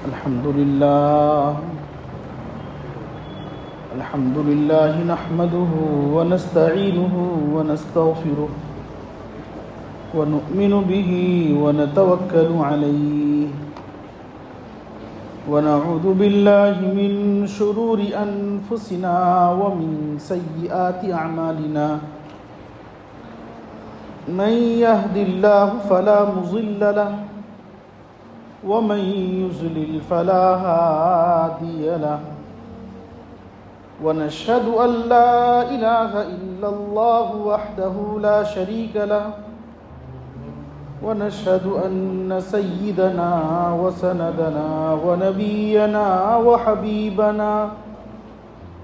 الحمد لله نحمده ونستعينه ونستغفره ونؤمن به ونتوكل عليه ونعوذ بالله من شرور أنفسنا ومن سيئات أعمالنا من يهد الله فلا مضل له ومن يضلل فلا هادي له ونشهد أن لا إله إلا الله وحده لا شريك له ونشهد أن سيدنا وسندنا ونبينا وحبيبنا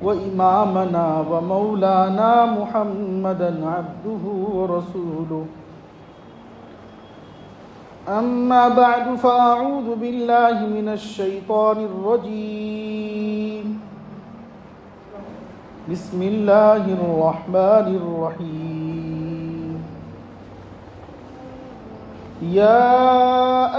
وإمامنا ومولانا محمدا عبده ورسوله أما بعد فأعوذ بالله من الشيطان الرجيم بسم الله الرحمن الرحيم يا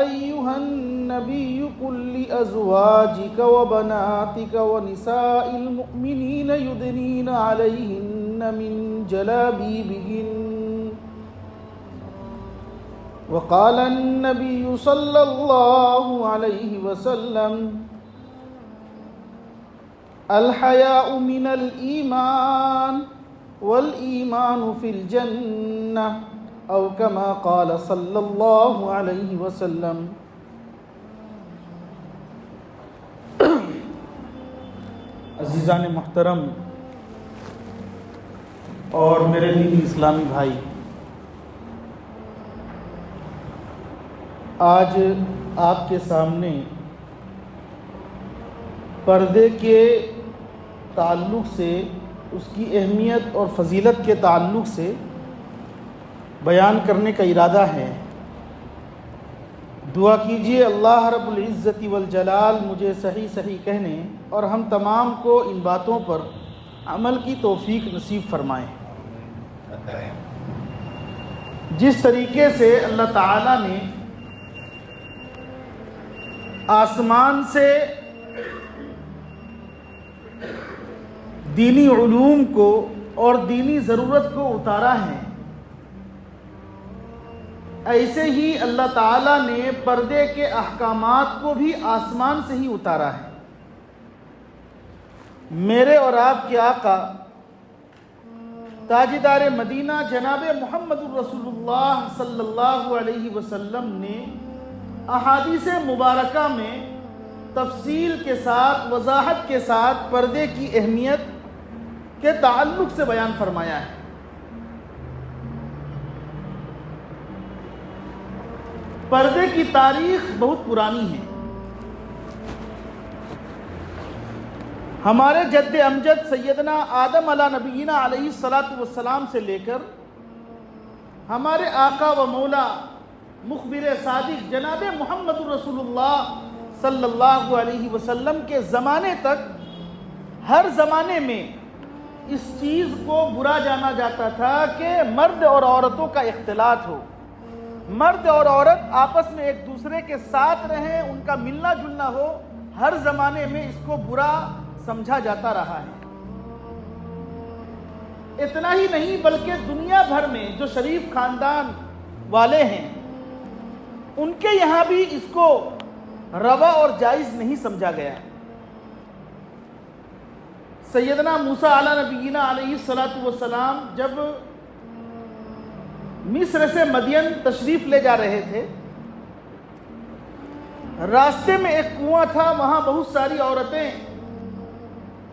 أيها النبي قل لأزواجك وبناتك ونساء المؤمنين يدنين عليهن من جلابيبهن وقال النبي صلى الله عليه وسلم الحياء من الإيمان والإيمان في الجنة أو كما قال صلی اللہ علیہ وسلم۔ عزیزان محترم اور میرے دینی اسلامی بھائی، آج آپ کے سامنے پردے کے تعلق سے، اس کی اہمیت اور فضیلت کے تعلق سے بیان کرنے کا ارادہ ہے۔ دعا کیجئے اللہ رب العزت والجلال مجھے صحیح کہنے اور ہم تمام کو ان باتوں پر عمل کی توفیق نصیب فرمائیں۔ جس طریقے سے اللہ تعالیٰ نے آسمان سے دینی علوم کو اور دینی ضرورت کو اتارا ہے، ایسے ہی اللہ تعالیٰ نے پردے کے احکامات کو بھی آسمان سے ہی اتارا ہے۔ میرے اور آپ کے آقا تاجدار مدینہ جناب محمد الرسول اللہ صلی اللہ علیہ وسلم نے احادیث مبارکہ میں تفصیل کے ساتھ، وضاحت کے ساتھ پردے کی اہمیت کے تعلق سے بیان فرمایا ہے۔ پردے کی تاریخ بہت پرانی ہے۔ ہمارے جد امجد سیدنا آدم علیہ نبینا علیہ السلام سے لے کر ہمارے آقا و مولا مخبر صادق جناب محمد الرسول اللہ صلی اللہ علیہ وسلم کے زمانے تک ہر زمانے میں اس چیز کو برا جانا جاتا تھا کہ مرد اور عورتوں کا اختلاط ہو، مرد اور عورت آپس میں ایک دوسرے کے ساتھ رہیں، ان کا ملنا جلنا ہو۔ ہر زمانے میں اس کو برا سمجھا جاتا رہا ہے۔ اتنا ہی نہیں بلکہ دنیا بھر میں جو شریف خاندان والے ہیں ان کے یہاں بھی اس کو روا اور جائز نہیں سمجھا گیا۔ سیدنا موسیٰ علیہ نبینا علیہ السلام جب مصر سے مدین تشریف لے جا رہے تھے، راستے میں ایک کنواں تھا، وہاں بہت ساری عورتیں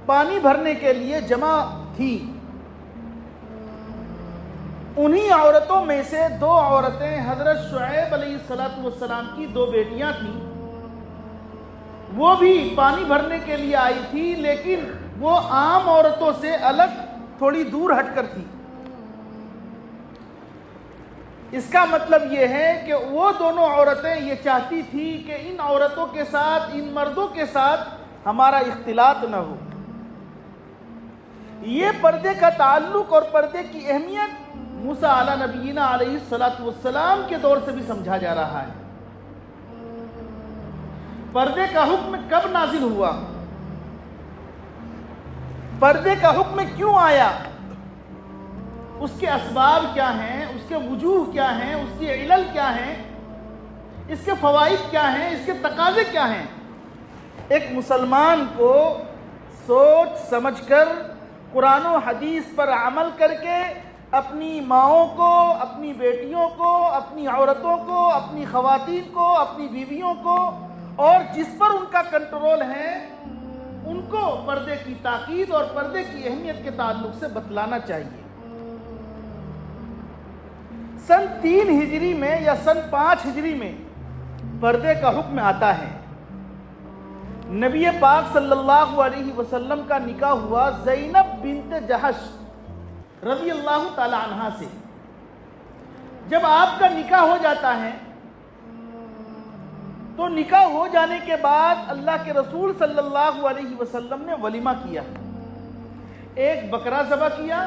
پانی بھرنے کے لیے جمع تھیں۔ انہی عورتوں میں سے دو عورتیں حضرت شعیب علیہ السلام کی دو بیٹیاں تھیں، وہ بھی پانی بھرنے کے لیے آئی تھی، لیکن وہ عام عورتوں سے الگ تھوڑی دور ہٹ کر تھی۔ اس کا مطلب یہ ہے کہ وہ دونوں عورتیں یہ چاہتی تھی کہ ان عورتوں کے ساتھ، ان مردوں کے ساتھ ہمارا اختلاط نہ ہو۔ یہ پردے کا تعلق اور پردے کی اہمیت موسیٰ علیہ نبینا علیہ السلام کے دور سے بھی سمجھا جا رہا ہے۔ پردے کا حکم کب نازل ہوا؟ پردے کا حکم کیوں آیا؟ اس کے اسباب کیا ہیں؟ اس کے وجوہ کیا ہیں؟ اس کی علل کیا ہیں؟ اس کے فوائد کیا ہیں؟ اس کے تقاضے کیا ہیں؟ ایک مسلمان کو سوچ سمجھ کر قرآن و حدیث پر عمل کر کے اپنی ماؤں کو، اپنی بیٹیوں کو، اپنی عورتوں کو، اپنی خواتین کو، اپنی بیویوں کو اور جس پر ان کا کنٹرول ہے ان کو پردے کی تاکید اور پردے کی اہمیت کے تعلق سے بتلانا چاہیے۔ سن 3 ہجری میں یا سن 5 ہجری میں پردے کا حکم آتا ہے۔ نبی پاک صلی اللہ علیہ وسلم کا نکاح ہوا زینب بنت جہش رضی اللہ تعالی عنہا سے۔ جب آپ کا نکاح ہو جاتا ہے تو نکاح ہو جانے کے بعد اللہ کے رسول صلی اللہ علیہ وسلم نے ولیمہ کیا، ایک بکرا ذبح کیا،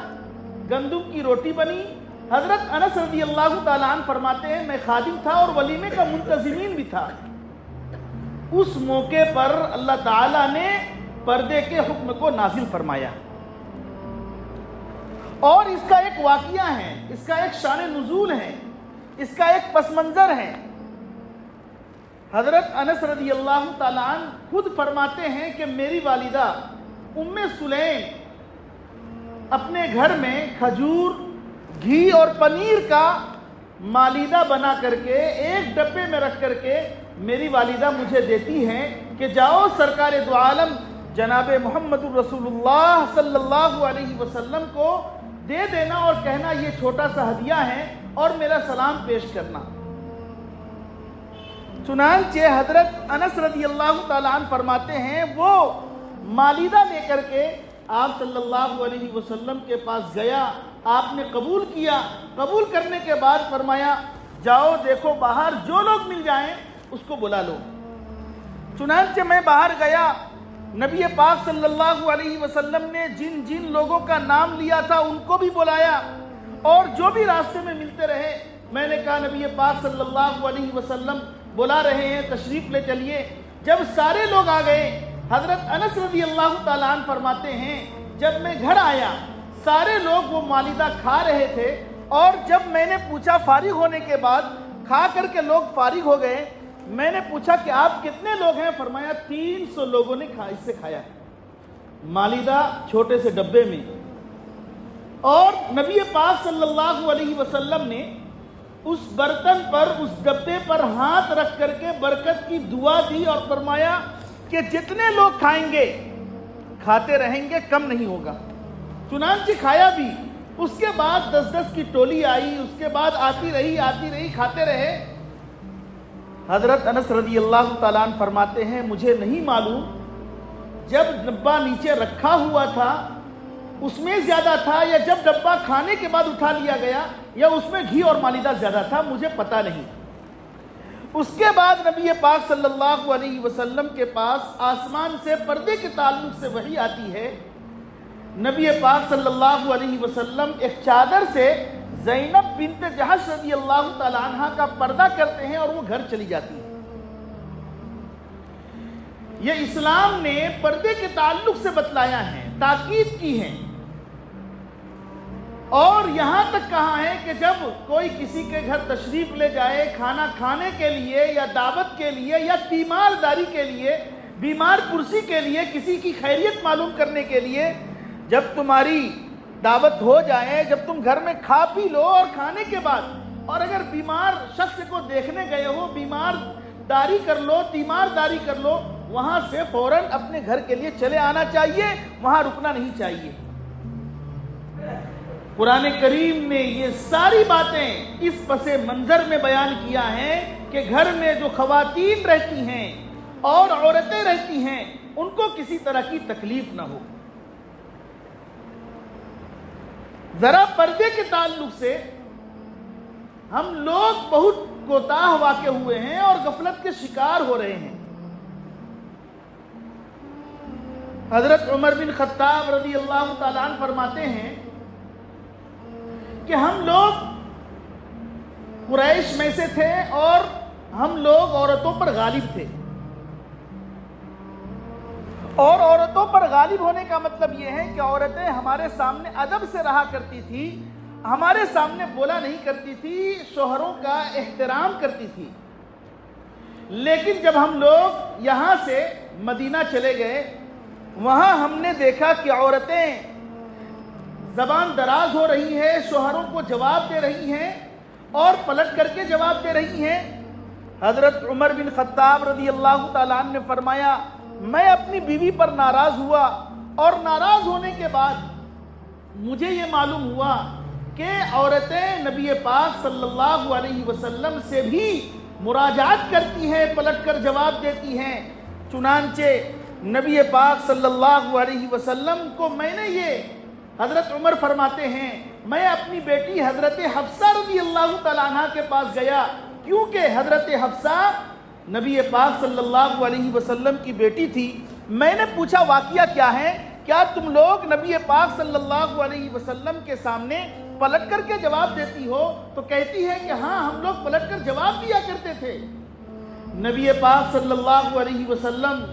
گندم کی روٹی بنی۔ حضرت انس رضی اللہ تعالیٰ عنہ فرماتے ہیں میں خادم تھا اور ولیمے کا منتظمین بھی تھا۔ اس موقع پر اللہ تعالیٰ نے پردے کے حکم کو نازل فرمایا، اور اس کا ایک واقعہ ہے، اس کا ایک شان نزول ہے، اس کا ایک پس منظر ہے۔ حضرت انس رضی اللہ تعالیٰ عنہ خود فرماتے ہیں کہ میری والدہ ام سلیم اپنے گھر میں کھجور، گھی اور پنیر کا مالیدہ بنا کر کے ایک ڈبے میں رکھ کر کے میری والدہ مجھے دیتی ہیں کہ جاؤ سرکار دو عالم جناب محمد الرسول اللہ صلی اللہ علیہ وسلم کو دے دینا اور کہنا یہ چھوٹا سا ہدیہ ہے اور میرا سلام پیش کرنا۔ چنانچہ حضرت انس رضی اللہ تعالیٰ عنہ فرماتے ہیں وہ مالیدہ لے کر کے آپ صلی اللہ علیہ وسلم کے پاس گیا، آپ نے قبول کیا، قبول کرنے کے بعد فرمایا جاؤ دیکھو باہر جو لوگ مل جائیں اس کو بلا لو۔ چنانچہ میں باہر گیا، نبی پاک صلی اللہ علیہ وسلم نے جن جن لوگوں کا نام لیا تھا ان کو بھی بلایا، اور جو بھی راستے میں ملتے رہے میں نے کہا نبی پاک صلی اللہ علیہ وسلم بلا رہے ہیں تشریف لے چلیے۔ جب سارے لوگ آ گئے حضرت انس رضی اللہ تعالیٰ عنہ فرماتے ہیں جب میں گھر آیا سارے لوگ وہ مالیدہ کھا رہے تھے، اور جب میں نے پوچھا فارغ ہونے کے بعد، کھا کر کے لوگ فارغ ہو گئے، میں نے پوچھا کہ آپ کتنے لوگ ہیں؟ فرمایا 300 لوگوں نے اس سے کھایا مالیدہ چھوٹے سے ڈبے میں۔ اور نبی پاک صلی اللہ علیہ وسلم نے اس برتن پر، اس ڈبے پر ہاتھ رکھ کر کے برکت کی دعا دی اور فرمایا کہ جتنے لوگ کھائیں گے کھاتے رہیں گے، کم نہیں ہوگا۔ چنانچہ کھایا بھی۔ اس کے بعد 10 کی ٹولی آئی، اس کے بعد آتی رہی، کھاتے رہے۔ حضرت انس رضی اللہ تعالیٰ عنہ فرماتے ہیں مجھے نہیں معلوم جب ڈبہ نیچے رکھا ہوا تھا اس میں زیادہ تھا، یا جب ڈبہ کھانے کے بعد اٹھا لیا گیا یا اس میں گھی اور مالیدہ زیادہ تھا، مجھے پتہ نہیں۔ اس کے بعد نبی پاک صلی اللہ علیہ وسلم کے پاس آسمان سے پردے کے تعلق سے وحی آتی ہے۔ نبی پاک صلی اللہ علیہ وسلم ایک چادر سے زینب بنت جہش رضی اللہ تعالی عنہ کا پردہ کرتے ہیں اور وہ گھر چلی جاتی ہے۔ یہ اسلام نے پردے کے تعلق سے بتلایا ہے، تاکید کی ہے، اور یہاں تک کہا ہے کہ جب کوئی کسی کے گھر تشریف لے جائے کھانا کھانے کے لیے یا دعوت کے لیے یا تیمارداری کے لیے، بیمار پرسی کے لیے، کسی کی خیریت معلوم کرنے کے لیے، جب تمہاری دعوت ہو جائے، جب تم گھر میں کھا پی لو اور کھانے کے بعد، اور اگر بیمار شخص کو دیکھنے گئے ہو، بیمار داری کر لو، تیمارداری کر لو، وہاں سے فوراً اپنے گھر کے لیے چلے آنا چاہیے، وہاں رکنا نہیں چاہیے۔ قرآن کریم نے یہ ساری باتیں اس پس منظر میں بیان کیا ہے کہ گھر میں جو خواتین رہتی ہیں اور عورتیں رہتی ہیں ان کو کسی طرح کی تکلیف نہ ہو۔ ذرا پردے کے تعلق سے ہم لوگ بہت کوتاہ واقع ہوئے ہیں اور غفلت کے شکار ہو رہے ہیں۔ حضرت عمر بن خطاب رضی اللہ تعالیٰ عنہ فرماتے ہیں کہ ہم لوگ قریش میں سے تھے اور ہم لوگ عورتوں پر غالب تھے۔ اور عورتوں پر غالب ہونے کا مطلب یہ ہے کہ عورتیں ہمارے سامنے ادب سے رہا کرتی تھی، ہمارے سامنے بولا نہیں کرتی تھی، شوہروں کا احترام کرتی تھی۔ لیکن جب ہم لوگ یہاں سے مدینہ چلے گئے، وہاں ہم نے دیکھا کہ عورتیں زبان دراز ہو رہی ہیں، شوہروں کو جواب دے رہی ہیں اور پلٹ کر کے جواب دے رہی ہیں۔ حضرت عمر بن خطاب رضی اللہ تعالیٰ عنہ نے فرمایا، میں اپنی بیوی پر ناراض ہوا اور ناراض ہونے کے بعد مجھے یہ معلوم ہوا کہ عورتیں نبی پاک صلی اللہ علیہ وسلم سے بھی مراجعات کرتی ہیں، پلٹ کر جواب دیتی ہیں۔ چنانچہ نبی پاک صلی اللہ علیہ وسلم کو میں نے یہ، حضرت عمر فرماتے ہیں، میں اپنی بیٹی حضرت حفصہ رضی اللہ تعالیٰ عنہ کے پاس گیا، کیونکہ حضرت حفصہ نبی پاک صلی اللہ علیہ وسلم کی بیٹی تھی۔ میں نے پوچھا واقعہ کیا ہے؟ کیا تم لوگ نبی پاک صلی اللہ علیہ وسلم کے سامنے پلٹ کر کے جواب دیتی ہو؟ تو کہتی ہے کہ ہاں، ہم لوگ پلٹ کر جواب دیا کرتے تھے۔ نبی پاک صلی اللہ علیہ وسلم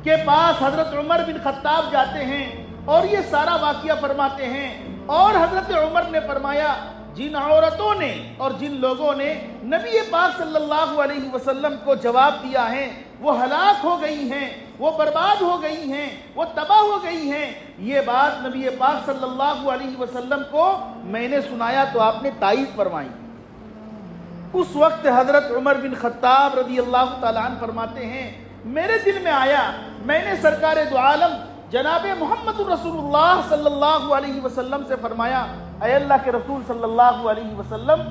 کے پاس حضرت عمر بن خطاب جاتے ہیں اور یہ سارا واقعہ فرماتے ہیں، اور حضرت عمر نے فرمایا، جن عورتوں نے اور جن لوگوں نے نبی پاک صلی اللہ علیہ وسلم کو جواب دیا ہے وہ ہلاک ہو گئی ہیں، وہ برباد ہو گئی ہیں، وہ تباہ ہو گئی ہیں۔ یہ بات نبی پاک صلی اللہ علیہ وسلم کو میں نے سنایا تو آپ نے تائید فرمائی۔ اس وقت حضرت عمر بن خطاب رضی اللہ تعالیٰ عنہ فرماتے ہیں، میرے دل میں آیا، میں نے سرکار دو عالم جناب محمد رسول اللہ صلی اللہ علیہ وسلم سے فرمایا، اے اللہ کے رسول صلی اللہ علیہ وسلم،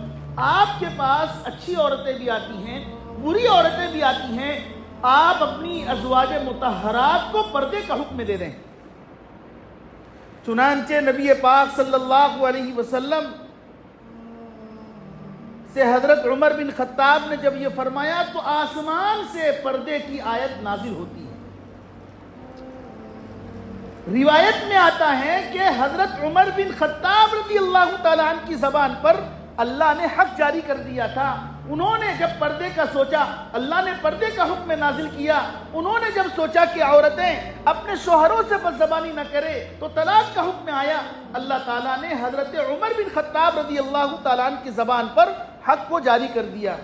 آپ کے پاس اچھی عورتیں بھی آتی ہیں، بری عورتیں بھی آتی ہیں، آپ اپنی ازواج مطہرات کو پردے کا حکم دے دیں۔ چنانچہ نبی پاک صلی اللہ علیہ وسلم سے حضرت عمر بن خطاب نے جب یہ فرمایا تو آسمان سے پردے کی آیت نازل ہوتی ہے۔ روایت میں آتا ہے کہ حضرت عمر بن خطاب رضی اللہ تعالیٰ عنہ کی زبان پر اللہ نے حق جاری کر دیا تھا۔ انہوں نے جب پردے کا سوچا، اللہ نے پردے کا حکم نازل کیا، انہوں نے جب سوچا کہ عورتیں اپنے شوہروں سے بدزبانی نہ کرے تو طلاق کا حکم آیا، اللہ تعالیٰ نے حضرت عمر بن خطاب رضی اللہ تعالیٰ عنہ کی زبان پر حق کو جاری کر دیا۔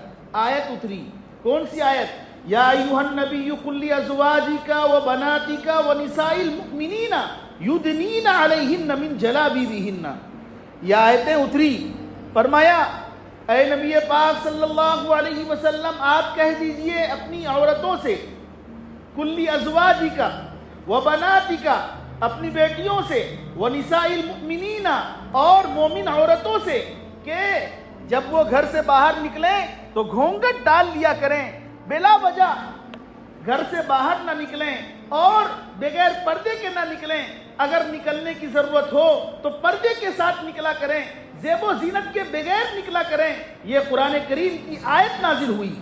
آیت اتری، کون سی آیت؟ یا ایھا النبی قل لازواجک وبناتک ونساء المؤمنین یدنین علیہن من جلابیبہن۔ یہ آیتیں اتری، فرمایا اے نبی پاک صلی اللہ علیہ وسلم، آپ کہہ دیجئے اپنی عورتوں سے، کل ازواجک وبناتک، اپنی بیٹیوں سے، ونساء المؤمنین، اور مومن عورتوں سے، کہ جب وہ گھر سے باہر نکلیں تو گھونگھٹ ڈال لیا کریں، بلا وجہ گھر سے باہر نہ نکلیں اور بغیر پردے کے نہ نکلیں، اگر نکلنے کی ضرورت ہو تو پردے کے ساتھ نکلا کریں، زیب و زینت کے بغیر نکلا کریں۔ یہ قرآن کریم کی آیت نازل ہوئی،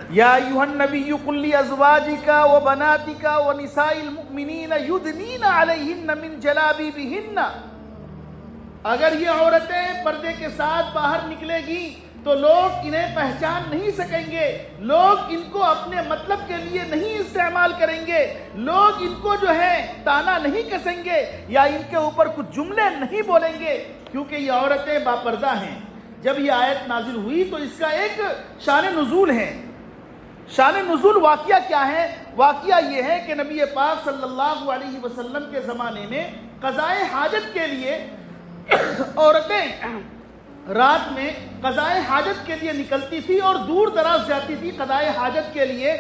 یا ایھا النبی قل لازواجک وبناتک ونساء المؤمنین یدنین علیہن من جلابیبہن۔ اگر یہ عورتیں پردے کے ساتھ باہر نکلے گی تو لوگ انہیں پہچان نہیں سکیں گے، لوگ ان کو اپنے مطلب کے لیے نہیں استعمال کریں گے، لوگ ان کو جو ہے تانا نہیں کسیں گے یا ان کے اوپر کچھ جملے نہیں بولیں گے، کیونکہ یہ عورتیں باپردہ ہیں۔ جب یہ آیت نازل ہوئی تو اس کا ایک شان نزول ہے۔ شان نزول واقعہ کیا ہے؟ واقعہ یہ ہے کہ نبی پاک صلی اللہ علیہ وسلم کے زمانے میں قضائے حاجت کے لیے عورتیں رات میں قضائے حاجت کے لیے نکلتی تھی اور دور دراز جاتی تھی قضائے حاجت کے لیے،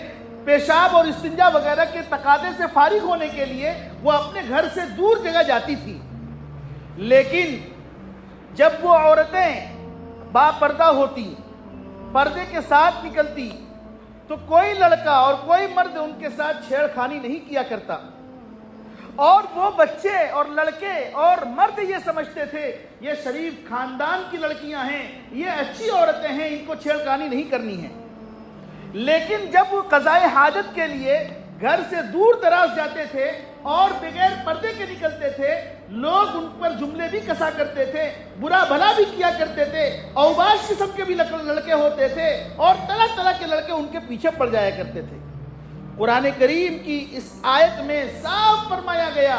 پیشاب اور استنجا وغیرہ کے تقاضے سے فارغ ہونے کے لیے وہ اپنے گھر سے دور جگہ جاتی تھی۔ لیکن جب وہ عورتیں باپردہ ہوتی، پردے کے ساتھ نکلتی، تو کوئی لڑکا اور کوئی مرد ان کے ساتھ چھیڑ خانی نہیں کیا کرتا، اور وہ بچے اور لڑکے اور مرد یہ سمجھتے تھے یہ شریف خاندان کی لڑکیاں ہیں، یہ اچھی عورتیں ہیں، ان کو چھیڑ خانی نہیں کرنی ہے۔ لیکن جب وہ قضائے حاجت کے لیے گھر سے دور دراز جاتے تھے اور بغیر پردے کے نکلتے تھے، لوگ ان پر جملے بھی کسا کرتے تھے، برا بھلا بھی کیا کرتے تھے، اوباش قسم کے بھی لڑکے ہوتے تھے اور طرح طرح کے لڑکے ان کے پیچھے پڑ جایا کرتے تھے۔ قرآن کریم کی اس آیت میں صاف فرمایا گیا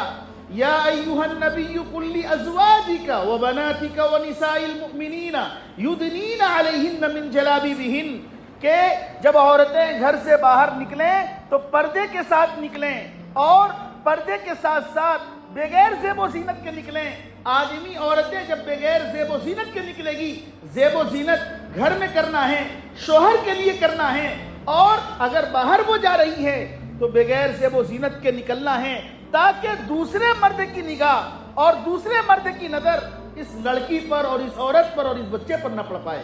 یا ایھا النبی قل لازواجک وبناتک ونساء المؤمنین یدنین علیہن من جلابیبہن کہ جب عورتیں گھر سے باہر نکلیں تو پردے کے ساتھ نکلیں اور پردے کے ساتھ ساتھ بغیر زیب و زینت کے نکلیں. آدمی عورتیں جب بغیر زیب و زینت کے نکلے گی، زیب و زینت گھر میں کرنا ہے، شوہر کے لیے کرنا ہے، اور اگر باہر وہ جا رہی ہے تو بغیر زیب و زینت کے نکلنا ہے تاکہ دوسرے مرد کی نگاہ اور دوسرے مرد کی نظر اس لڑکی پر اور اس عورت پر اور اس بچے پر نہ پڑ پائے.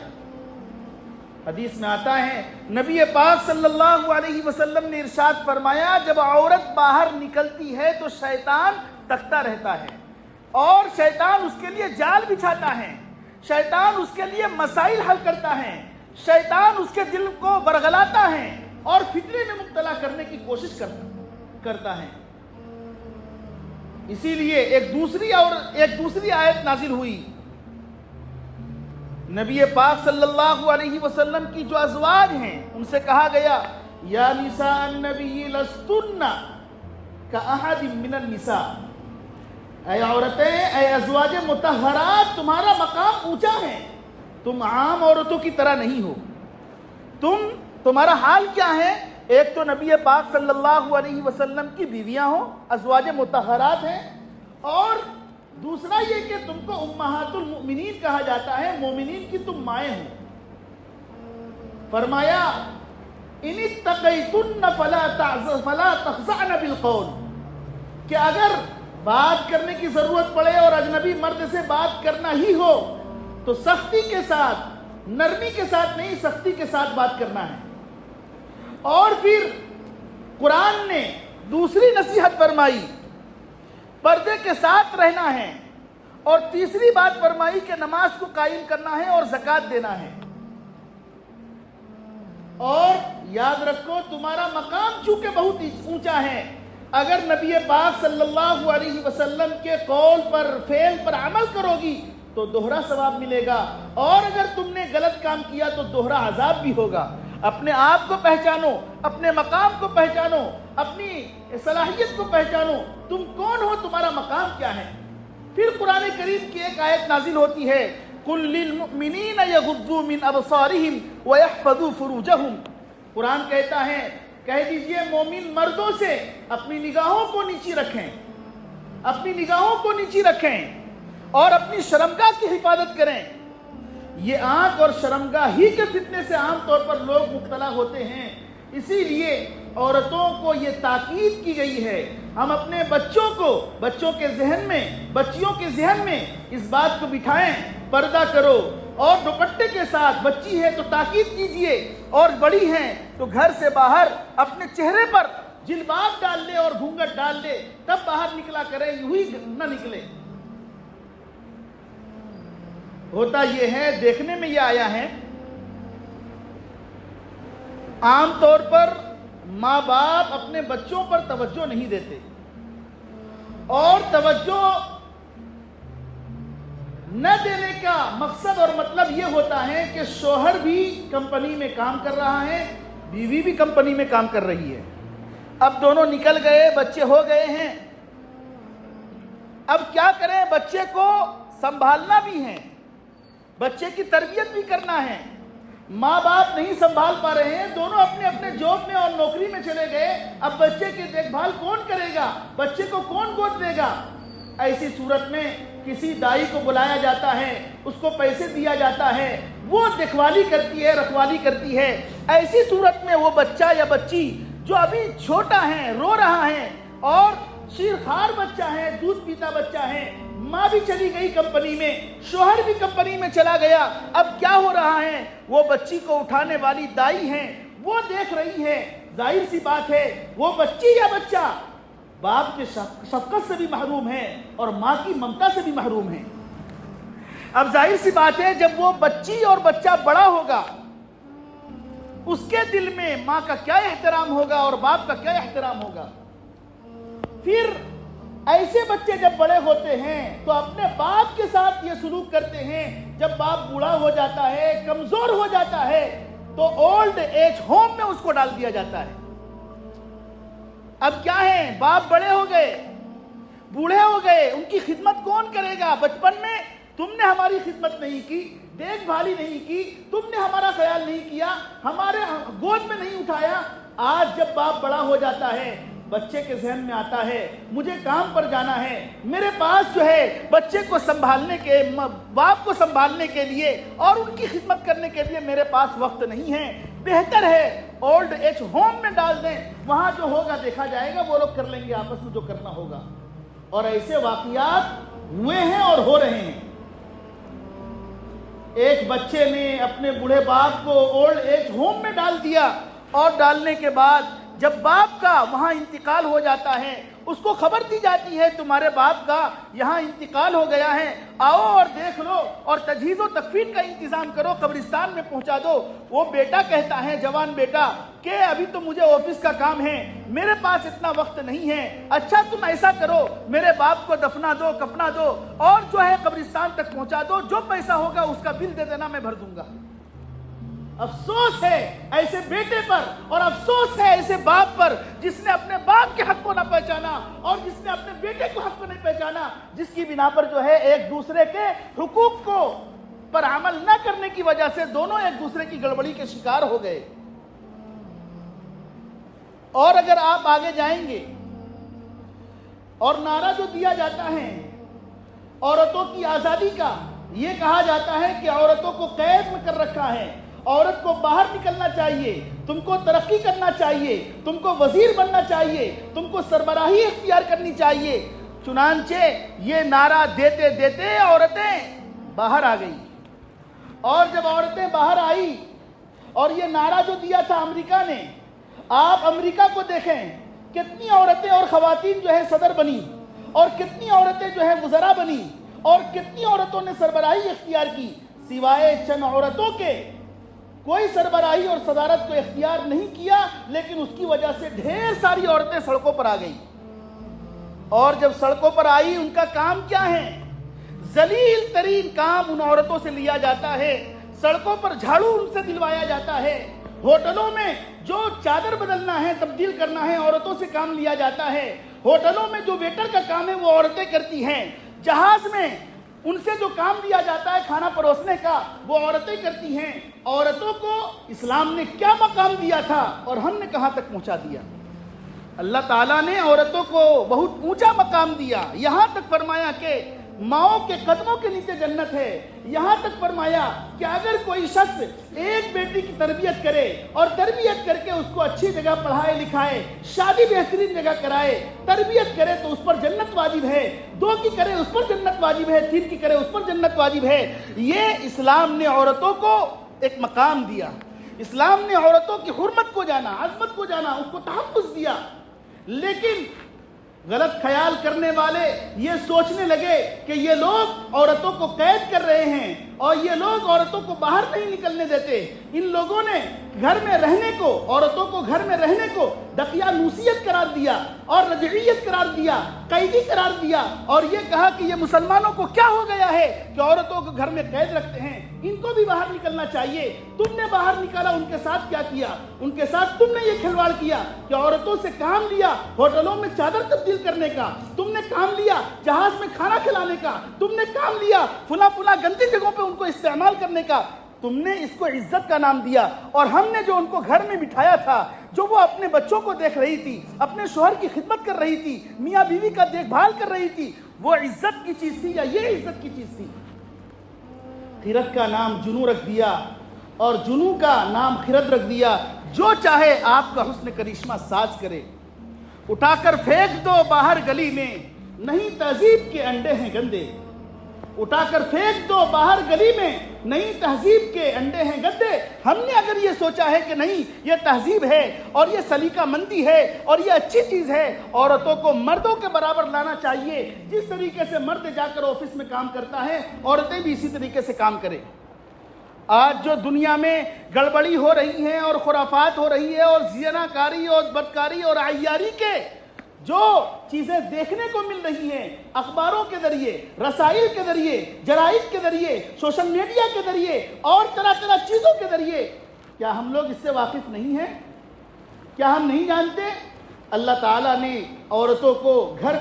حدیث میں آتا ہے نبی پاک صلی اللہ علیہ وسلم نے ارشاد فرمایا جب عورت باہر نکلتی ہے تو شیطان تکتا رہتا ہے اور شیطان اس کے لیے جال بچھاتا ہے، شیطان اس کے لیے مسائل حل کرتا ہے، شیطان اس کے دل کو برگلاتا ہے اور فتنے میں مبتلا کرنے کی کوشش کرتا ہے. اسی لیے ایک دوسری آیت نازل ہوئی. نبی پاک صلی اللہ علیہ وسلم کی جو ازواج ہیں ان سے کہا گیا یا نساء النبی لستن کاحد من النساء، اے عورتیں، اے ازواج مطہرات، تمہارا مقام اونچا ہے، تم عام عورتوں کی طرح نہیں ہو. تمہارا حال کیا ہے؟ ایک تو نبی پاک صلی اللہ علیہ وسلم کی بیویاں ہوں، ازواج مطہرات ہیں، اور دوسرا یہ کہ تم کو امہات المؤمنین کہا جاتا ہے، مومنین کی تم مائیں ہو. فرمایا ان اتقیتن فلا تخضعن بالقول، کہ اگر بات کرنے کی ضرورت پڑے اور اجنبی مرد سے بات کرنا ہی ہو تو سختی کے ساتھ، نرمی کے ساتھ نہیں، سختی کے ساتھ بات کرنا ہے. اور پھر قرآن نے دوسری نصیحت فرمائی، پردے کے ساتھ رہنا ہے، اور تیسری بات فرمائی کہ نماز کو قائم کرنا ہے اور زکوٰۃ دینا ہے. اور یاد رکھو تمہارا مقام چونکہ بہت اونچا ہے، اگر نبی پاک صلی اللہ علیہ وسلم کے قول پر، فعل پر عمل کرو گی تو دوہرا ثواب ملے گا، اور اگر تم نے غلط کام کیا تو دوہرا عذاب بھی ہوگا. اپنے آپ کو پہچانو، اپنے مقام کو پہچانو، اپنی صلاحیت کو پہچانو، تم کون ہو، تمہارا مقام کیا ہے. پھر قرآن کریم کی ایک آیت نازل ہوتی ہے قُل لِّلْمُؤْمِنِينَ يَغُضُّوا مِنْ أَبْصَارِهِمْ وَيَحْفَظُوا فُرُوجَهُمْ. قرآن کہتا ہے کہہ دیجئے مومن مردوں سے اپنی نگاہوں کو نیچی رکھیں، اپنی نگاہوں کو نیچی رکھیں اور اپنی شرمگاہ کی حفاظت کریں. یہ آنکھ اور شرمگاہ ہی کے فتنے سے عام طور پر لوگ مبتلا ہوتے ہیں. اسی لیے عورتوں کو یہ تاکید کی گئی ہے، ہم اپنے بچوں کے ذہن میں، بچیوں کے ذہن میں اس بات کو بٹھائیں، پردہ کرو، اور دوپٹے کے ساتھ، بچی ہے تو تاکید کیجئے، اور بڑی ہیں تو گھر سے باہر اپنے چہرے پر جلباب ڈال لے اور گھونگھٹ ڈال لے، تب باہر نکلا کرے، یوں ہی نہ نکلے. ہوتا یہ ہے، دیکھنے میں یہ آیا ہے، عام طور پر ماں باپ اپنے بچوں پر توجہ نہیں دیتے، اور توجہ نہ دینے کا مقصد اور مطلب یہ ہوتا ہے کہ شوہر بھی کمپنی میں کام کر رہا ہے، بیوی بھی کمپنی میں کام کر رہی ہے. اب دونوں نکل گئے، بچے ہو گئے ہیں، اب کیا کریں؟ بچے کو سنبھالنا بھی ہے، بچے کی تربیت بھی کرنا ہے. ماں باپ نہیں سنبھال پا رہے ہیں، دونوں اپنے اپنے جاب میں اور نوکری میں چلے گئے. اب بچے کی دیکھ بھال کون کرے گا؟ بچے کو کون گود دے گا؟ ایسی صورت میں کسی دائی کو بلایا جاتا ہے، اس کو پیسے دیا جاتا ہے، وہ دیکھبھالی کرتی ہے، رکھوالی کرتی ہے. ایسی صورت میں وہ بچہ یا بچی جو ابھی چھوٹا ہے، رو رہا ہے، اور شیرخوار بچہ ہے، دودھ پیتا بچہ ہے، ماں بھی چلی گئی کمپنی میں، شوہر بھی کمپنی میں چلا گیا، اب کیا ہو رہا ہے؟ وہ بچی کو اٹھانے والی دائی ہیں، وہ دیکھ رہی ہے. ظاہر سی بات ہے وہ بچی یا بچہ باپ کے شفقت سے بھی محروم ہے اور ماں کی ممتا سے بھی محروم ہے. اب ظاہر سی بات ہے جب وہ بچی اور بچہ بڑا ہوگا، اس کے دل میں ماں کا کیا احترام ہوگا اور باپ کا کیا احترام ہوگا. پھر ایسے بچے جب بڑے ہوتے ہیں تو اپنے باپ کے ساتھ یہ سلوک کرتے ہیں. جب باپ بوڑھا ہو جاتا ہے، کمزور ہو جاتا ہے، تو اولڈ ایج ہوم میں اس کو ڈال دیا جاتا ہے. اب کیا ہے، باپ بڑے ہو گئے، بوڑھے ہو گئے، ان کی خدمت کون کرے گا؟ بچپن میں تم نے ہماری خدمت نہیں کی، دیکھ بھالی نہیں کی، تم نے ہمارا خیال نہیں کیا، ہمارے گود میں نہیں اٹھایا۔ آج جب باپ بڑا ہو جاتا ہے، بچے کے ذہن میں آتا ہے مجھے کام پر جانا ہے، میرے پاس جو ہے بچے کو سنبھالنے کے، باپ کو سنبھالنے کے لیے اور ان کی خدمت کرنے کے لیے میرے پاس وقت نہیں ہے، بہتر ہے اولڈ ایج ہوم میں ڈال دیں، وہاں جو ہوگا دیکھا جائے گا، وہ لوگ کر لیں گے آپس میں جو کرنا ہوگا۔ اور ایسے واقعات ہوئے ہیں اور ہو رہے ہیں۔ ایک بچے نے اپنے بوڑھے باپ کو اولڈ ایج ہوم میں ڈال دیا، اور ڈالنے کے بعد جب باپ کا وہاں انتقال ہو جاتا ہے، اس کو خبر دی جاتی ہے تمہارے باپ کا یہاں انتقال ہو گیا ہے، آؤ اور دیکھ لو اور تجہیز و تکفین کا انتظام کرو، قبرستان میں پہنچا دو۔ وہ بیٹا کہتا ہے، جوان بیٹا، کہ ابھی تو مجھے آفس کا کام ہے، میرے پاس اتنا وقت نہیں ہے۔ اچھا تم ایسا کرو، میرے باپ کو دفنا دو، کفنا دو، اور جو ہے قبرستان تک پہنچا دو، جو پیسہ ہوگا اس کا بل دے دینا، میں بھر دوں گا۔ افسوس ہے ایسے بیٹے پر، اور افسوس ہے ایسے باپ پر جس نے اپنے باپ کے حق کو نہ پہچانا اور جس نے اپنے بیٹے کو حق کو نہیں پہچانا، جس کی بنا پر جو ہے ایک دوسرے کے حقوق کو پر عمل نہ کرنے کی وجہ سے دونوں ایک دوسرے کی گڑبڑی کے شکار ہو گئے۔ اور اگر آپ آگے جائیں گے، اور نعرہ جو دیا جاتا ہے عورتوں کی آزادی کا، یہ کہا جاتا ہے کہ عورتوں کو قید میں کر رکھا ہے، عورت کو باہر نکلنا چاہیے، تم کو ترقی کرنا چاہیے، تم کو وزیر بننا چاہیے، تم کو سربراہی اختیار کرنی چاہیے۔ چنانچہ یہ نعرہ دیتے دیتے عورتیں باہر آ گئی، اور جب عورتیں باہر آئی اور یہ نعرہ جو دیا تھا امریکہ نے، آپ امریکہ کو دیکھیں، کتنی عورتیں اور خواتین جو ہے صدر بنی، اور کتنی عورتیں جو ہے وزراء بنی، اور کتنی عورتوں نے سربراہی اختیار کی۔ سوائے چند عورتوں کے کوئی سربراہی اور صدارت کو اختیار نہیں کیا، لیکن اس کی وجہ سے ڈھیر ساری عورتیں سڑکوں پر آ گئی۔ اور جب سڑکوں پر آئی، ان کا کام کیا ہے؟ ذلیل ترین کام ان عورتوں سے لیا جاتا ہے، سڑکوں پر جھاڑو ان سے دلوایا جاتا ہے، ہوٹلوں میں جو چادر بدلنا ہے، تبدیل کرنا ہے، عورتوں سے کام لیا جاتا ہے، ہوٹلوں میں جو ویٹر کا کام ہے وہ عورتیں کرتی ہیں، جہاز میں ان سے جو کام دیا جاتا ہے کھانا پروسنے کا، وہ عورتیں کرتی ہیں۔ عورتوں کو اسلام نے کیا مقام دیا تھا اور ہم نے کہاں تک پہنچا دیا؟ اللہ تعالیٰ نے عورتوں کو بہت اونچا مقام دیا، یہاں تک فرمایا کہ ماؤں کے قدموں کے نیچے جنت ہے، یہاں تک فرمایا کہ اگر کوئی شخص ایک بیٹی کی تربیت کرے اور تربیت کر کے اس کو اچھی جگہ پڑھائے لکھائے، شادی بہترین جگہ کرائے، تربیت کرے تو اس پر جنت واجب ہے، 2 کی کرے اس پر جنت واجب ہے، 3 کی کرے اس پر جنت واجب ہے۔ یہ اسلام نے عورتوں کو ایک مقام دیا، اسلام نے عورتوں کی حرمت کو جانا، عظمت کو جانا، اس کو تحفظ دیا۔ لیکن غلط خیال کرنے والے یہ سوچنے لگے کہ یہ لوگ عورتوں کو قید کر رہے ہیں اور یہ لوگ عورتوں کو باہر نہیں نکلنے دیتے۔ ان لوگوں نے گھر میں رہنے کو، عورتوں کو گھر میں رہنے کو دقیانوسیت قرار دیا اور رجعیت قرار دیا، قیدی قرار دیا، اور یہ کہا کہ یہ مسلمانوں کو کیا ہو گیا ہے کہ عورتوں کو گھر میں قید رکھتے ہیں، ان کو بھی باہر نکلنا چاہیے۔ تم نے باہر نکالا، ان کے ساتھ کیا کیا؟ ان کے ساتھ تم نے یہ کھلواڑ کیا کہ عورتوں سے کام لیا ہوٹلوں میں چادر تبدیل کرنے کا، تم نے کام لیا جہاز میں کھانا کھلانے کا، تم نے کام لیا فلاں گندی جگہوں پہ ان کو استعمال کرنے کا، تم نے اس کو عزت کا نام دیا۔ اور ہم نے جو ان کو گھر میں بٹھایا تھا، جو وہ اپنے بچوں کو دیکھ رہی تھی، اپنے شوہر کی خدمت کر رہی تھی، میاں بیوی کا دیکھ بھال کر رہی تھی، وہ عزت کی چیز تھی یا یہ عزت کی چیز تھی؟ خیرت کا نام جنو رکھ دیا اور جنو کا نام خیرت رکھ دیا۔ جو چاہے آپ کا حسن کرشمہ ساز کرے، اٹھا کر پھینک دو باہر گلی میں، نہیں تہذیب کے انڈے ہیں گندے، اٹھا کر پھینک دو باہر گلی میں، نہیں تہذیب کے انڈے ہیں گندے۔ ہم نے اگر یہ سوچا ہے کہ نہیں یہ تہذیب ہے اور یہ سلیقہ مندی ہے اور یہ اچھی چیز ہے، عورتوں کو مردوں کے برابر لانا چاہیے، جس طریقے سے مرد جا کر آفس میں کام کرتا ہے عورتیں بھی اسی طریقے سے کام کریں۔ آج جو دنیا میں گڑبڑی ہو رہی ہے اور خرافات ہو رہی ہے اور زناکاری اور بدکاری اور عیاری کے جو چیزیں دیکھنے کو مل رہی ہیں، اخباروں کے ذریعے، رسائل کے ذریعے، جرائد کے ذریعے، سوشل میڈیا کے ذریعے اور طرح چیزوں کے ذریعے، کیا ہم لوگ اس سے واقف نہیں ہیں؟ کیا ہم نہیں جانتے اللہ تعالیٰ نے عورتوں کو گھر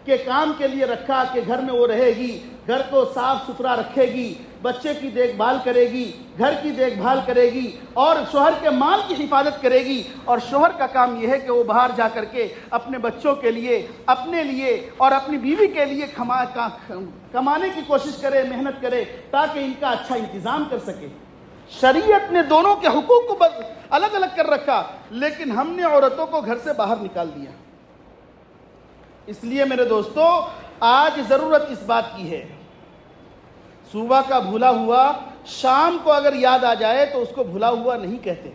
کے کام کے لیے رکھا کہ گھر میں وہ رہے گی، گھر کو صاف ستھرا رکھے گی، بچے کی دیکھ بھال کرے گی، گھر کی دیکھ بھال کرے گی اور شوہر کے مال کی حفاظت کرے گی. اور شوہر کا کام یہ ہے کہ وہ باہر جا کر کے اپنے بچوں کے لیے، اپنے لیے اور اپنی بیوی کے لیے کمانے کی کوشش کرے، محنت کرے تاکہ ان کا اچھا انتظام کر سکے. شریعت نے دونوں کے حقوق کو الگ الگ کر رکھا، لیکن ہم نے عورتوں کو گھر سے باہر نکال دیا. اس لیے میرے دوستو آج ضرورت اس بات کی ہے، صبح کا بھولا ہوا شام کو اگر یاد آ جائے تو اس کو بھولا ہوا نہیں کہتے.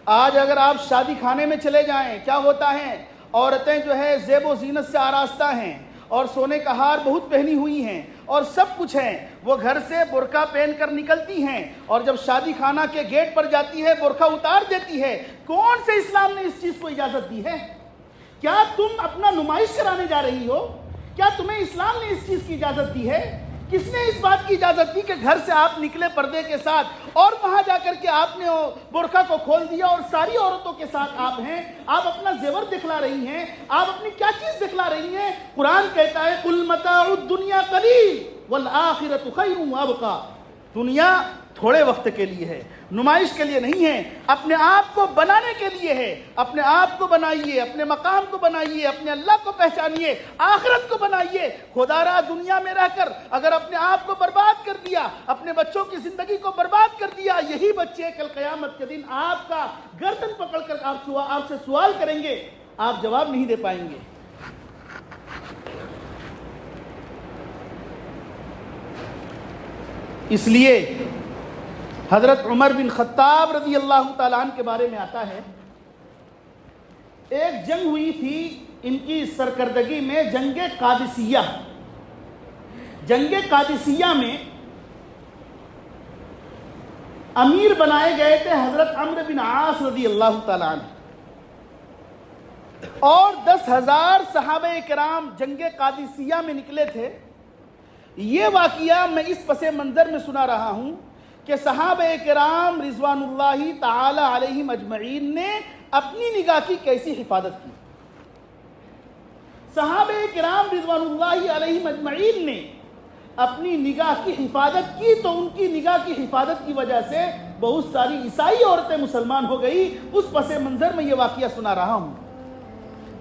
آج اگر آپ شادی خانے میں چلے جائیں، کیا ہوتا ہے؟ عورتیں جو ہے زیب و زینت سے آراستہ ہیں اور سونے کا ہار بہت پہنی ہوئی ہیں اور سب کچھ ہیں. وہ گھر سے برقع پہن کر نکلتی ہیں اور جب شادی خانہ کے گیٹ پر جاتی ہے برقع اتار دیتی ہے. کون سے اسلام نے اس چیز کو اجازت دی ہے؟ کیا تم اپنا نمائش کرانے جا رہی ہو؟ کیا تمہیں اسلام نے اس چیز کی اجازت دی ہے؟ کس نے اس بات کی اجازت دی کہ گھر سے آپ نکلے پردے کے ساتھ اور وہاں جا کر کے آپ نے برقع کو کھول دیا اور ساری عورتوں کے ساتھ آپ ہیں، آپ اپنا زیور دکھلا رہی ہیں، آپ اپنی کیا چیز دکھلا رہی ہیں؟ قرآن کہتا ہے قُلْ مَتَاعُ الدُّنْيَا قَلِيلٌ وَالْآخِرَةُ خَيْرٌ وَأَبْقَىٰ. دنیا تھوڑے وقت کے لیے ہے، نمائش کے لیے نہیں ہے، اپنے آپ کو بنانے کے لیے ہے. اپنے آپ کو بنائیے، اپنے مقام کو بنائیے، اپنے اللہ کو پہچانیے، آخرت کو بنائیے. خدا را دنیا میں رہ کر اگر اپنے آپ کو برباد کر دیا، اپنے بچوں کی زندگی کو برباد کر دیا، یہی بچے کل قیامت کے دن آپ کا گردن پکڑ کر آپ سے سوال کریں گے، آپ جواب نہیں دے پائیں گے. اس لیے حضرت عمر بن خطاب رضی اللہ تعالیٰ عنہ کے بارے میں آتا ہے، ایک جنگ ہوئی تھی ان کی سرکردگی میں، جنگ قادسیہ. جنگ قادسیہ میں امیر بنائے گئے تھے حضرت عمرو بن عاص رضی اللہ تعالیٰ عنہ، اور 10,000 صحابہ کرام جنگ قادسیہ میں نکلے تھے. یہ واقعہ میں اس پس منظر میں سنا رہا ہوں کہ صحابہ کرام رضوان اللہ تعالی علیہم اجمعین نے اپنی نگاہ کی کیسی حفاظت کی. صحابہ کرام رضوان اللہ علیہم اجمعین نے اپنی نگاہ کی حفاظت کی تو ان کی نگاہ کی حفاظت کی وجہ سے بہت ساری عیسائی عورتیں مسلمان ہو گئی. اس پس منظر میں یہ واقعہ سنا رہا ہوں.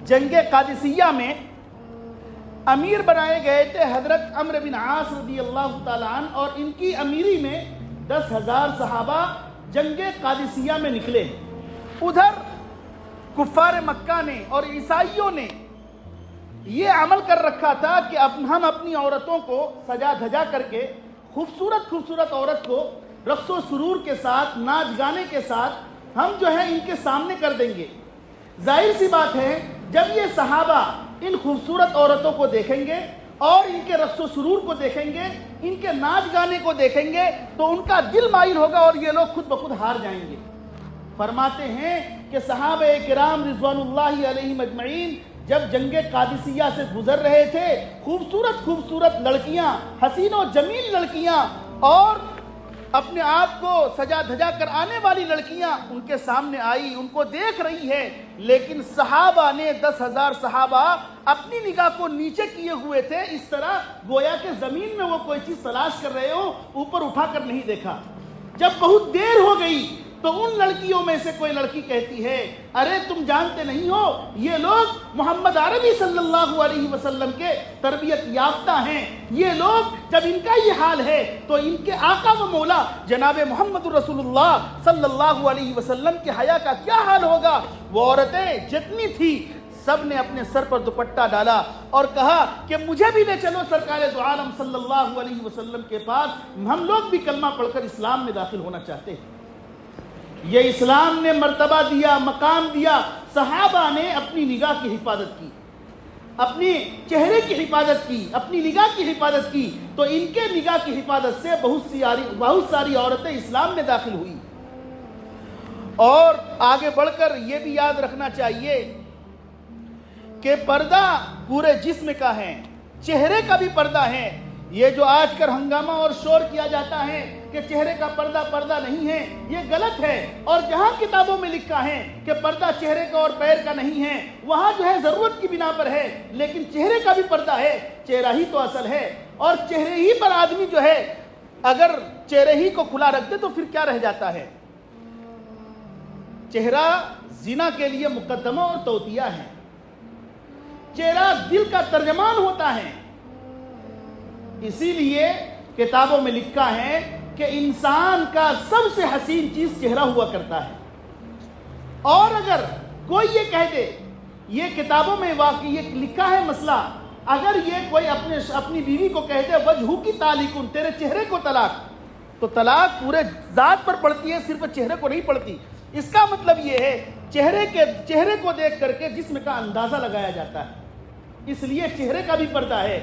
جنگ قادسیہ میں امیر بنائے گئے تھے حضرت عمرو بن عاص رضی اللہ تعالیٰ عنہ، اور ان کی امیری میں 10,000 صحابہ جنگ قادسیہ میں نکلے. ادھر کفار مکہ نے اور عیسائیوں نے یہ عمل کر رکھا تھا کہ ہم اپنی عورتوں کو سجا دھجا کر کے خوبصورت عورت کو رقص و سرور کے ساتھ، ناچ گانے کے ساتھ ہم جو ہے ان کے سامنے کر دیں گے. ظاہر سی بات ہے جب یہ صحابہ ان خوبصورت عورتوں کو دیکھیں گے اور ان کے رقص و سرور کو دیکھیں گے، ان کے ناچ گانے کو دیکھیں گے تو ان کا دل مائل ہوگا اور یہ لوگ خود بخود ہار جائیں گے. فرماتے ہیں کہ صحابہ کرام رضوان اللہ علیہم اجمعین جب جنگ قادسیہ سے گزر رہے تھے، خوبصورت لڑکیاں، حسین و جمیل لڑکیاں اور اپنے آپ کو سجا دھجا کر آنے والی لڑکیاں ان کے سامنے آئی، ان کو دیکھ رہی ہے. لیکن صحابہ نے 10,000 صحابہ اپنی نگاہ کو نیچے کیے ہوئے تھے، اس طرح گویا کہ زمین میں وہ کوئی چیز تلاش کر رہے ہو، اوپر اٹھا کر نہیں دیکھا. جب بہت دیر ہو گئی تو ان لڑکیوں میں سے کوئی لڑکی کہتی ہے، ارے تم جانتے نہیں ہو یہ لوگ محمد عربی صلی اللہ علیہ وسلم کے تربیت یافتہ ہیں. یہ لوگ جب ان کا یہ حال ہے تو ان کے آقا و مولا جناب محمد رسول اللہ صلی اللہ علیہ وسلم کے حیا کا کیا حال ہوگا. وہ عورتیں جتنی تھی سب نے اپنے سر پر دوپٹہ ڈالا اور کہا کہ مجھے بھی لے چلو سرکار دو عالم صلی اللہ علیہ وسلم کے پاس، ہم لوگ بھی کلمہ پڑھ کر اسلام میں داخل ہونا چاہتے ہیں. یہ اسلام نے مرتبہ دیا، مقام دیا. صحابہ نے اپنی نگاہ کی حفاظت کی، اپنی چہرے کی حفاظت کی، اپنی نگاہ کی حفاظت کی تو ان کے نگاہ کی حفاظت سے بہت ساری عورتیں اسلام میں داخل ہوئی. اور آگے بڑھ کر یہ بھی یاد رکھنا چاہیے کہ پردہ پورے جسم کا ہے، چہرے کا بھی پردہ ہے. یہ جو آج کل ہنگامہ اور شور کیا جاتا ہے کہ چہرے کا پردہ پردہ نہیں ہے، یہ غلط ہے۔ اور جہاں کتابوں میں لکھا ہے کہ پردہ چہرے کا اور پیر کا نہیں ہے، وہاں جو ہے ضرورت کی بنا پر ہے، لیکن چہرے کا بھی پردہ ہے، چہرہ ہی تو اصل ہے۔ اور چہرے ہی پر آدمی جو ہے اگر چہرے ہی کو کھلا رکھ دے تو پھر کیا رہ جاتا ہے؟ چہرہ زنا کے لیے مقدمہ اور توطیہ ہے، چہرہ دل کا ترجمان ہوتا ہے۔ اسی لیے کتابوں میں لکھا ہے کہ انسان کا سب سے حسین چیز چہرہ ہوا کرتا ہے۔ اور اگر کوئی یہ کہہ دے، یہ کتابوں میں واقعی یہ لکھا ہے مسئلہ، اگر یہ کوئی اپنی بیوی کو کہہ دے وجہو کی طالیقن، تیرے چہرے کو طلاق، تو طلاق پورے ذات پر پڑتی ہے، صرف چہرے کو نہیں پڑتی۔ اس کا مطلب یہ ہے چہرے کو دیکھ کر کے جسم کا اندازہ لگایا جاتا ہے، اس لیے چہرے کا بھی پردہ ہے۔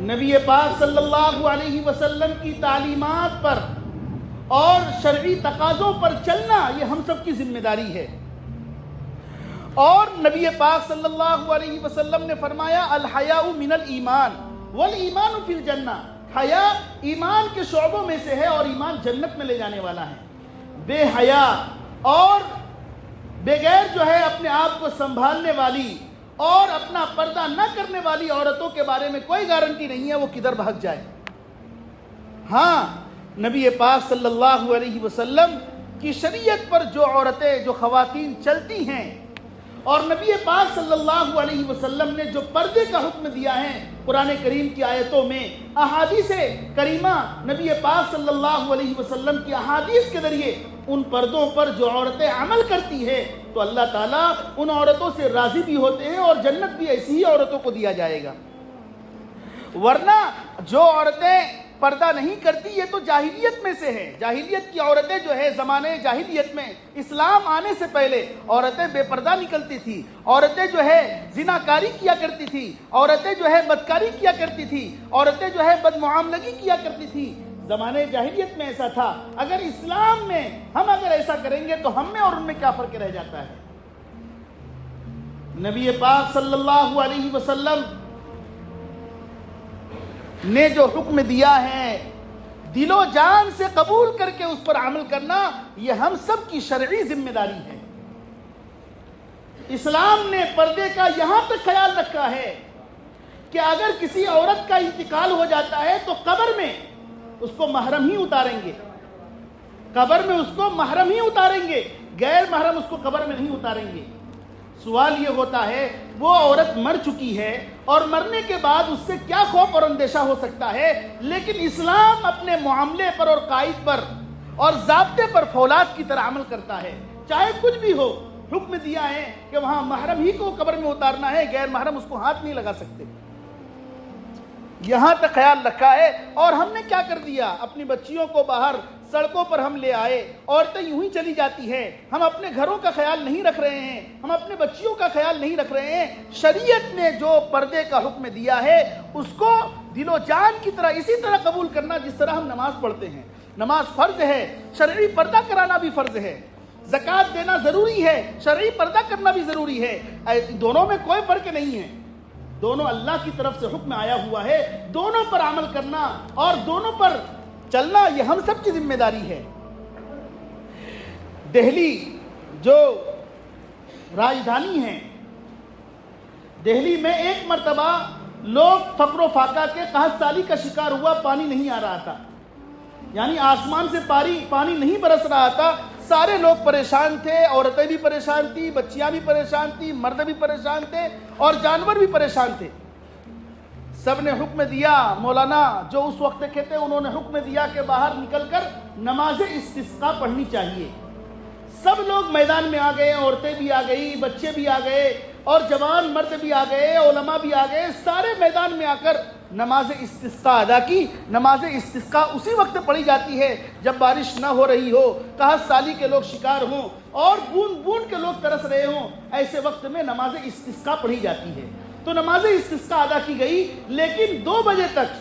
نبی پاک صلی اللہ علیہ وسلم کی تعلیمات پر اور شرعی تقاضوں پر چلنا یہ ہم سب کی ذمہ داری ہے۔ اور نبی پاک صلی اللہ علیہ وسلم نے فرمایا الحیاء من الایمان والایمان فی الجنہ، حیا ایمان کے شعبوں میں سے ہے اور ایمان جنت میں لے جانے والا ہے۔ بے حیا اور بغیر جو ہے اپنے آپ کو سنبھالنے والی اور اپنا پردہ نہ کرنے والی عورتوں کے بارے میں کوئی گارنٹی نہیں ہے وہ کدھر بھاگ جائے۔ ہاں، نبی پاک صلی اللہ علیہ وسلم کی شریعت پر جو عورتیں، جو خواتین چلتی ہیں، اور نبی پاک صلی اللہ علیہ وسلم نے جو پردے کا حکم دیا ہے قرآن کریم کی آیتوں میں، احادیث کریمہ نبی پاک صلی اللہ علیہ وسلم کی احادیث کے ذریعے ان پردوں پر جو عورتیں عمل کرتی ہیں تو اللہ تعالیٰ ان عورتوں سے راضی بھی ہوتے ہیں اور جنت بھی ایسی ہی عورتوں کو دیا جائے گا۔ ورنہ جو عورتیں پردہ نہیں کرتی یہ تو جاہلیت میں سے ہے۔ جاہلیت کی عورتیں جو ہے زمانے جاہلیت میں اسلام آنے سے پہلے عورتیں بے پردہ نکلتی تھی، عورتیں جو ہے زناکاری کیا کرتی تھی، عورتیں جو ہے بدکاری کیا کرتی تھی، عورتیں جو ہے بدمعاملگی کیا کرتی تھی۔ زمانے جاہلیت میں ایسا تھا، اگر اسلام میں ہم اگر ایسا کریں گے تو ہم میں اور ان میں کیا فرق رہ جاتا ہے؟ نبی پاک صلی اللہ علیہ وسلم نے جو حکم دیا ہے دل و جان سے قبول کر کے اس پر عمل کرنا یہ ہم سب کی شرعی ذمہ داری ہے۔ اسلام نے پردے کا یہاں تک خیال رکھا ہے کہ اگر کسی عورت کا انتقال ہو جاتا ہے تو قبر میں اس کو محرم ہی اتاریں گے، قبر میں اس کو محرم ہی اتاریں گے، غیر محرم اس کو قبر میں نہیں اتاریں گے۔ سوال یہ ہوتا ہے وہ عورت مر چکی ہے اور مرنے کے بعد اس سے کیا خوف اور اندیشہ ہو سکتا ہے، لیکن اسلام اپنے معاملے پر اور قائد پر اور ضابطے پر فولاد کی طرح عمل کرتا ہے، چاہے کچھ بھی ہو۔ حکم دیا ہے کہ وہاں محرم ہی کو قبر میں اتارنا ہے، غیر محرم اس کو ہاتھ نہیں لگا سکتے۔ یہاں تک خیال رکھا ہے۔ اور ہم نے کیا کر دیا؟ اپنی بچیوں کو باہر سڑکوں پر ہم لے آئے، عورتیں یوں ہی چلی جاتی ہیں، ہم اپنے گھروں کا خیال نہیں رکھ رہے ہیں، ہم اپنے بچیوں کا خیال نہیں رکھ رہے ہیں۔ شریعت نے جو پردے کا حکم دیا ہے اس کو دل و جان کی طرح اسی طرح قبول کرنا جس طرح ہم نماز پڑھتے ہیں۔ نماز فرض ہے، شرعی پردہ کرانا بھی فرض ہے، زکوٰۃ دینا ضروری ہے، شرعی پردہ کرنا بھی ضروری ہے۔ دونوں میں کوئی فرق نہیں ہے، دونوں اللہ کی طرف سے حکم آیا ہوا ہے، دونوں پر عمل کرنا اور دونوں پر چلنا یہ ہم سب کی ذمہ داری ہے۔ دہلی جو راجدھانی ہے، دہلی میں ایک مرتبہ لوگ فقر و فاقہ کے قحط سالی کا شکار ہوا، پانی نہیں آ رہا تھا، یعنی آسمان سے پانی نہیں برس رہا تھا، سارے لوگ پریشان تھے، عورتیں بھی پریشان تھی، بچیاں بھی پریشان تھی، مرد بھی پریشان تھے اور جانور بھی پریشان تھے۔ سب نے حکم دیا، مولانا جو اس وقت کے تھے انہوں نے حکم دیا کہ باہر نکل کر نماز استسقاء پڑھنی چاہیے۔ سب لوگ میدان میں آ گئے، عورتیں بھی آ گئی، بچے بھی آ گئے اور جوان مرد بھی آ گئے، علماء بھی آ گئے، سارے میدان میں آ کر نماز استسقاء ادا کی۔ نماز استسقاء اسی وقت پڑھی جاتی ہے جب بارش نہ ہو رہی ہو، قحط سالی کے لوگ شکار ہوں اور بوند بوند کے لوگ ترس رہے ہوں، ایسے وقت میں نماز استسقاء پڑھی جاتی ہے۔ تو نماز استسقاء ادا کی گئی، لیکن 2 بجے تک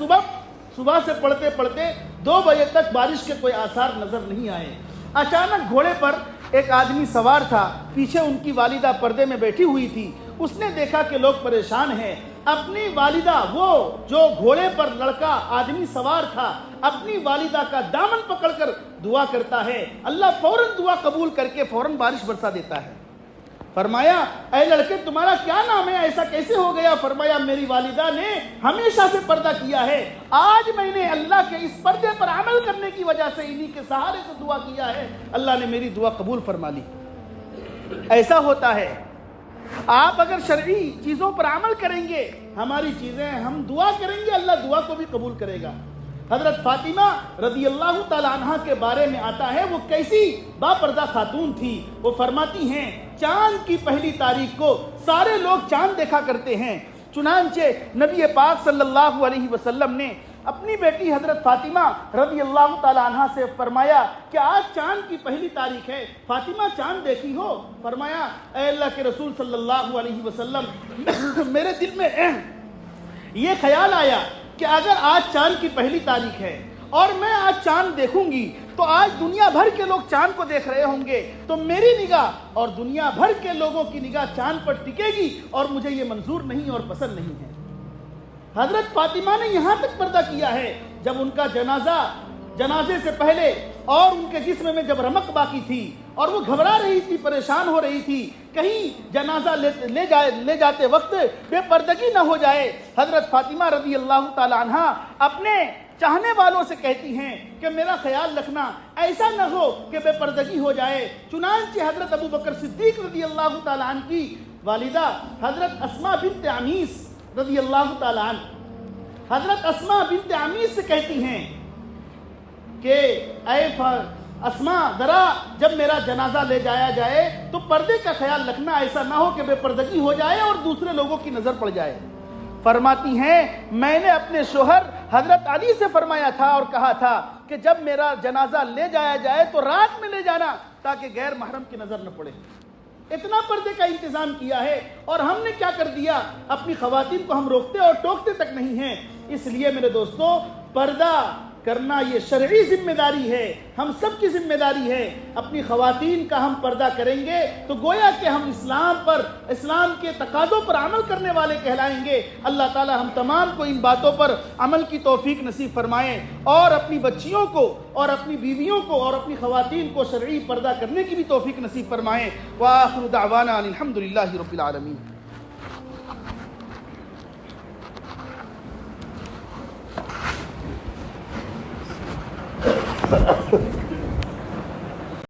صبح سے پڑھتے پڑھتے 2 بجے تک بارش کے کوئی آثار نظر نہیں آئے۔ اچانک گھوڑے پر ایک آدمی سوار تھا، پیچھے ان کی والدہ پردے میں بیٹھی ہوئی تھی، اس نے دیکھا کہ لوگ پریشان ہیں، اپنی والدہ، وہ جو گھوڑے پر لڑکا آدمی سوار تھا، اپنی والدہ کا دامن پکڑ کر دعا کرتا ہے، اللہ فوراً دعا قبول کر کے فوراً بارش برسا دیتا ہے۔ فرمایا اے لڑکے تمہارا کیا نام ہے، ایسا کیسے ہو گیا؟ فرمایا میری والدہ نے ہمیشہ سے پردہ کیا ہے، آج میں نے اللہ کے اس پردے پر عمل کرنے کی وجہ سے انہی کے سہارے سے دعا کیا ہے، اللہ نے میری دعا قبول فرما لی۔ ایسا ہوتا ہے، آپ اگر شرعی چیزوں پر عمل کریں گے، ہماری چیزیں ہم دعا کریں گے، اللہ دعا کو بھی قبول کرے گا۔ حضرت فاطمہ رضی اللہ تعالی عنہ کے بارے میں آتا ہے وہ کیسی با پردہ خاتون تھی۔ وہ فرماتی ہیں چاند کی پہلی تاریخ کو سارے لوگ چاند دیکھا کرتے ہیں، چنانچہ نبی پاک صلی اللہ علیہ وسلم نے اپنی بیٹی حضرت فاطمہ رضی اللہ تعالی عنہ سے فرمایا کہ آج چاند کی پہلی تاریخ ہے، فاطمہ چاند دیکھی ہو؟ فرمایا اے اللہ کے رسول صلی اللہ علیہ وسلم میرے دل میں یہ خیال آیا کہ اگر آج چاند کی پہلی تاریخ ہے اور میں آج چاند دیکھوں گی تو آج دنیا بھر کے لوگ چاند کو دیکھ رہے ہوں گے، تو میری نگاہ اور دنیا بھر کے لوگوں کی نگاہ چاند پر ٹکے گی اور مجھے یہ منظور نہیں اور پسند نہیں ہے۔ حضرت فاطمہ نے یہاں تک پردہ کیا ہے، جب ان کا جنازے سے پہلے اور ان کے جسم میں جب رمق باقی تھی اور وہ گھبرا رہی تھی، پریشان ہو رہی تھی، کہیں جنازہ لے جاتے وقت بے پردگی نہ ہو جائے، حضرت فاطمہ رضی اللہ تعالی عنہ اپنے چاہنے والوں سے کہتی ہیں کہ میرا خیال رکھنا، ایسا نہ ہو کہ بے پردگی ہو جائے۔ چنانچہ حضرت ابو بکر صدیق رضی اللہ تعالی عنہ کی والدہ حضرت اسماء بنت عمیس رضی اللہ تعالی عنہ حضرت اسماء بنت عمیس سے کہتی ہیں کہ اے اسماء ذرا جب میرا جنازہ لے جایا جائے تو پردے کا خیال رکھنا، ایسا نہ ہو کہ بے پردگی ہو جائے اور دوسرے لوگوں کی نظر پڑ جائے۔ فرماتی ہیں میں نے اپنے شوہر حضرت علی سے فرمایا تھا اور کہا تھا کہ جب میرا جنازہ لے جایا جائے تو رات میں لے جانا تاکہ غیر محرم کی نظر نہ پڑے۔ اتنا پردے کا انتظام کیا ہے، اور ہم نے کیا کر دیا؟ اپنی خواتین کو ہم روکتے اور ٹوکتے تک نہیں ہیں۔ اس لیے میرے دوستو، پردہ کرنا یہ شرعی ذمہ داری ہے، ہم سب کی ذمہ داری ہے۔ اپنی خواتین کا ہم پردہ کریں گے تو گویا کہ ہم اسلام کے تقاضوں پر عمل کرنے والے کہلائیں گے۔ اللہ تعالی ہم تمام کو ان باتوں پر عمل کی توفیق نصیب فرمائیں، اور اپنی بچیوں کو اور اپنی بیویوں کو اور اپنی خواتین کو شرعی پردہ کرنے کی بھی توفیق نصیب فرمائیں۔ وآخر دعوانا الحمدللہ رب العالمین۔